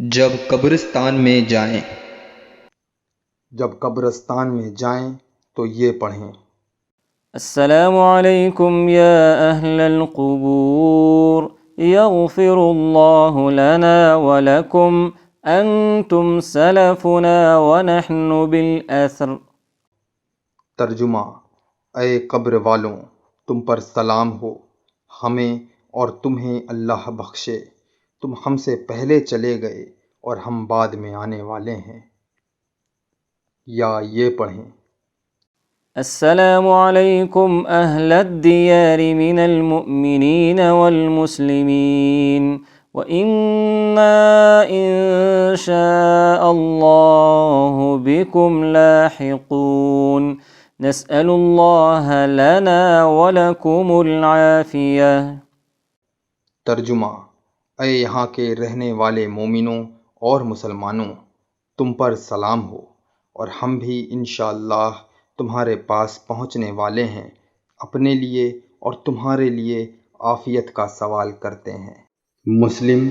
جب قبرستان میں جائیں جب قبرستان میں جائیں تو یہ پڑھیں: السلام علیکم یا اہل القبور یغفر اللہ لنا ولکم انتم سلفنا ونحن بالأثر۔ ترجمہ: اے قبر والوں، تم پر سلام ہو، ہمیں اور تمہیں اللہ بخشے، تم ہم سے پہلے چلے گئے اور ہم بعد میں آنے والے ہیں۔ یا یہ پڑھیں: السلام علیکم اہل الدیار من المؤمنین والمسلمین وإنا إن شاء الله بكم لاحقون نسأل الله لنا ولكم العافية۔ ترجمہ: اے یہاں کے رہنے والے مومنوں اور مسلمانوں، تم پر سلام ہو، اور ہم بھی انشاءاللہ تمہارے پاس پہنچنے والے ہیں، اپنے لیے اور تمہارے لیے عافیت کا سوال کرتے ہیں۔ مسلم